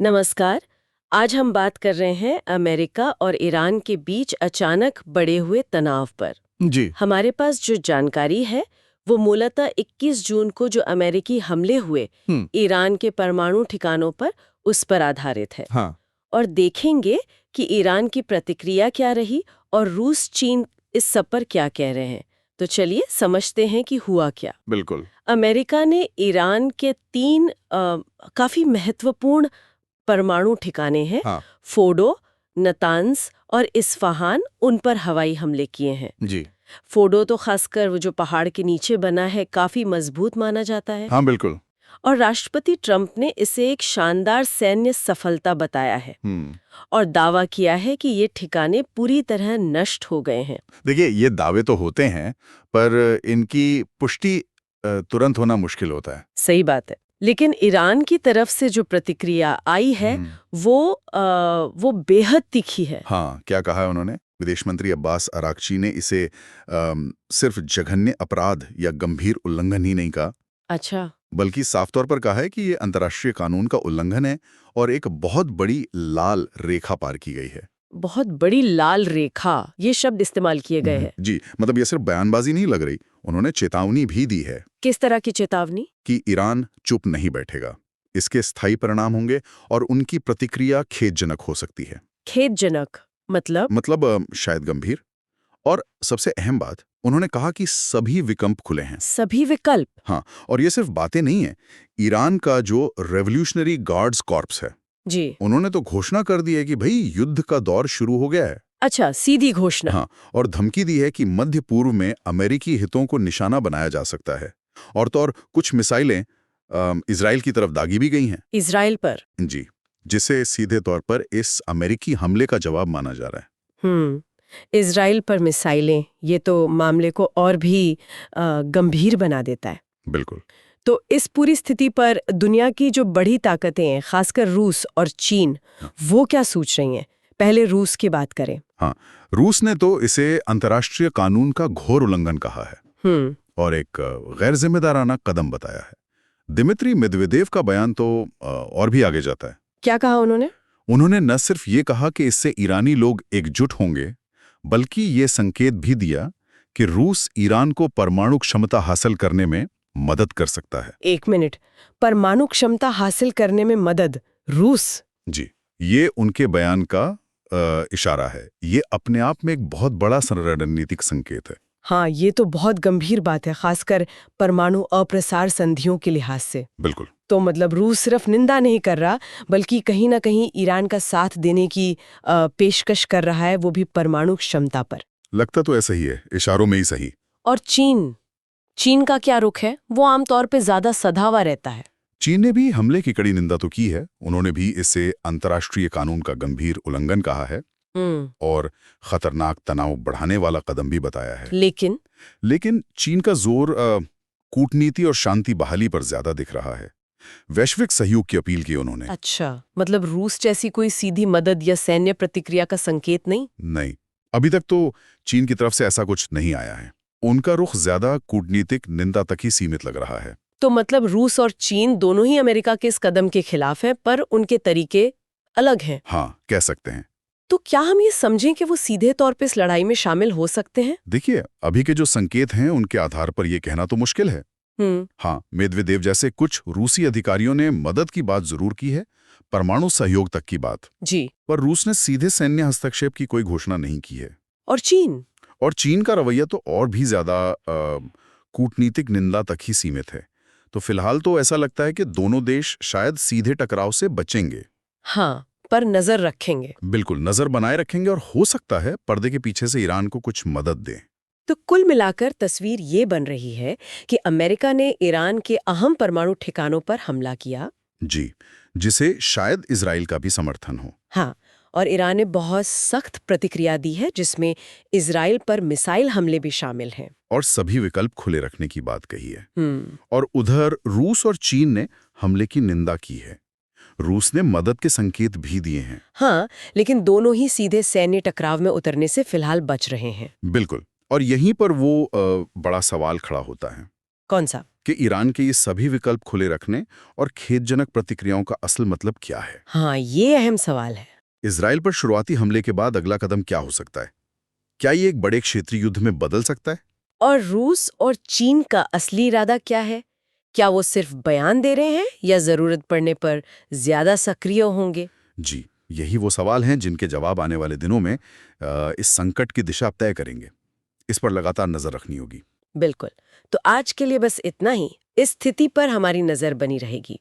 नमस्कार। आज हम बात कर रहे हैं अमेरिका और ईरान के बीच अचानक बढ़े हुए तनाव पर। जी। हमारे पास जो जानकारी है वो मूलतः 21 जून को जो अमेरिकी हमले हुए ईरान के परमाणु ठिकानों पर उस पर आधारित है। हाँ। और देखेंगे कि ईरान की प्रतिक्रिया क्या रही और रूस चीन इस सब पर क्या कह रहे हैं। तो चलिए समझते हैं कि हुआ क्या। बिल्कुल। अमेरिका ने ईरान के 3 काफी महत्वपूर्ण परमाणु ठिकाने हैं, हाँ। फोडो, नतान्स और इस्फहान, उन पर हवाई हमले किए हैं। जी। फोडो तो खासकर वो जो पहाड़ के नीचे बना है काफी मजबूत माना जाता है। हाँ, बिल्कुल। और राष्ट्रपति ट्रंप ने इसे एक शानदार सैन्य सफलता बताया है और दावा किया है कि ये ठिकाने पूरी तरह नष्ट हो गए हैं। देखिए, ये दावे तो होते हैं, पर इनकी पुष्टि तुरंत होना मुश्किल होता है। सही बात है। लेकिन ईरान की तरफ से जो प्रतिक्रिया आई है वो बेहद तीखी है। हाँ, क्या कहा है उन्होंने? विदेश मंत्री अब्बास अरागची ने इसे सिर्फ जघन्य अपराध या गंभीर उल्लंघन ही नहीं कहा, अच्छा। बल्कि साफ तौर पर कहा है कि ये अंतर्राष्ट्रीय कानून का उल्लंघन है और एक बहुत बड़ी लाल रेखा पार की गई है। बहुत बड़ी लाल रेखा, ये शब्द इस्तेमाल किए गए हैं। जी, मतलब ये सिर्फ बयानबाजी नहीं लग रही, उन्होंने चेतावनी भी दी है किस तरह की चेतावनी? कि ईरान चुप नहीं बैठेगा। इसके स्थायी परिणाम होंगे और उनकी प्रतिक्रिया खेदजनक हो सकती है। खेदजनक मतलब शायद गंभीर। और सबसे अहम बात, उन्होंने कहा कि सभी विकल्प खुले हैं। सभी विकल्प? हाँ, और ये सिर्फ बातें नहीं है। ईरान का जो रेवोल्यूशनरी गार्ड्स कॉर्प्स है, जी। उन्होंने तो घोषणा कर दी है कि भाई युद्ध का दौर शुरू हो गया है। अच्छा, सीधी घोषणा। हाँ, और धमकी दी है कि मध्य पूर्व में अमेरिकी हितों को निशाना बनाया जा सकता है। और तो और कुछ मिसाइलें इजराइल की तरफ दागी भी गई हैं। इजराइल पर? जी, जिसे सीधे तौर पर इस अमेरिकी हमले का जवाब माना जा रहा है। इजराइल पर मिसाइलें, ये तो मामले को और भी गंभीर बना देता है। बिल्कुल। तो इस पूरी स्थिति पर दुनिया की जो बड़ी ताकतें हैं, खासकर रूस और चीन, वो क्या सोच रही हैं? पहले रूस की बात करें। हाँ, रूस ने तो इसे अंतर्राष्ट्रीय कानून का घोर उल्लंघन कहा है और एक गैर जिम्मेदाराना कदम बताया है। दिमित्री मेदवेदेव का बयान तो और भी आगे जाता है। क्या कहा उन्होंने? उन्होंने न सिर्फ ये कहा कि इससे ईरानी लोग एकजुट होंगे, बल्कि ये संकेत भी दिया कि रूस ईरान को परमाणु क्षमता हासिल करने में मदद कर सकता है। एक मिनट, परमाणु क्षमता हासिल करने में मदद? रूस? जी, ये उनके बयान का इशारा है। ये अपने आप में एक बहुत बड़ा रणनीतिक संकेत है। हाँ, ये तो बहुत गंभीर बात है, खासकर परमाणु अप्रसार संधियों के लिहाज से। बिल्कुल। तो मतलब रूस सिर्फ निंदा नहीं कर रहा, बल्कि कहीं ना कहीं ईरान का साथ देने की पेशकश कर रहा है, वो भी परमाणु क्षमता पर। लगता तो ऐसा ही है, इशारों में ही सही। और चीन का क्या रुख है? वो आमतौर पे ज्यादा सधावा रहता है। चीन ने भी हमले की कड़ी निंदा तो की है। उन्होंने भी इसे अंतर्राष्ट्रीय कानून का गंभीर उल्लंघन कहा है और खतरनाक तनाव बढ़ाने वाला कदम भी बताया है। लेकिन चीन का जोर कूटनीति और शांति बहाली पर ज्यादा दिख रहा है। वैश्विक सहयोग की अपील की उन्होंने। अच्छा, मतलब रूस जैसी कोई सीधी मदद या सैन्य प्रतिक्रिया का संकेत नहीं? नहीं, अभी तक तो चीन की तरफ से ऐसा कुछ नहीं आया है। उनका रुख ज्यादा कूटनीतिक निंदा तक ही सीमित लग रहा है। तो मतलब रूस और चीन दोनों ही अमेरिका के इस कदम के खिलाफ हैं, पर उनके तरीके अलग हैं। हाँ, कह सकते हैं। तो क्या हम ये समझें कि वो सीधे तौर पे इस लड़ाई में शामिल हो सकते हैं? देखिए, अभी के जो संकेत हैं उनके आधार पर यह कहना तो मुश्किल है। हाँ, मेदवेदेव जैसे कुछ रूसी अधिकारियों ने मदद की बात जरूर की है, परमाणु सहयोग तक की बात जी। पर रूस ने सीधे सैन्य हस्तक्षेप की कोई घोषणा नहीं की है। और चीन का रवैया तो और भी ज्यादा कूटनीतिक निंदा तक ही सीमित है। तो फिलहाल तो ऐसा लगता है कि दोनों देश शायद सीधे टकराव से बचेंगे। हाँ, पर नजर रखेंगे। बिल्कुल, नजर बनाए रखेंगे और हो सकता है पर्दे के पीछे से ईरान को कुछ मदद दें। तो कुल मिलाकर तस्वीर ये बन रही है कि अमेरिका ने ईरान के अहम परमाणु ठिकानों पर हमला किया। जी, जिसे शायद इजराइल का भी समर्थन हो। हाँ, और ईरान ने बहुत सख्त प्रतिक्रिया दी है, जिसमें इजराइल पर मिसाइल हमले भी शामिल हैं। और सभी विकल्प खुले रखने की बात कही है। और उधर रूस और चीन ने हमले की निंदा की है। रूस ने मदद के संकेत भी दिए हैं। हाँ, लेकिन दोनों ही सीधे सैन्य टकराव में उतरने से फिलहाल बच रहे हैं। बिल्कुल, और यहीं पर वो बड़ा सवाल खड़ा होता है। कौन सा? कि ईरान के ये सभी विकल्प खुले रखने और खेदजनक प्रतिक्रियाओं का असल मतलब क्या है। हाँ, ये अहम सवाल है। इजराइल पर शुरुआती हमले के बाद अगला कदम क्या हो सकता है? क्या ये एक बड़े क्षेत्रीय युद्ध में बदल सकता है? और रूस और चीन का असली इरादा क्या है? क्या वो सिर्फ बयान दे रहे हैं या जरूरत पड़ने पर ज्यादा सक्रिय होंगे? जी, यही वो सवाल हैं जिनके जवाब आने वाले दिनों में इस संकट की दिशा तय करेंगे। इस पर लगातार नजर रखनी होगी। बिल्कुल। तो आज के लिए बस इतना ही। इस स्थिति पर हमारी नजर बनी रहेगी।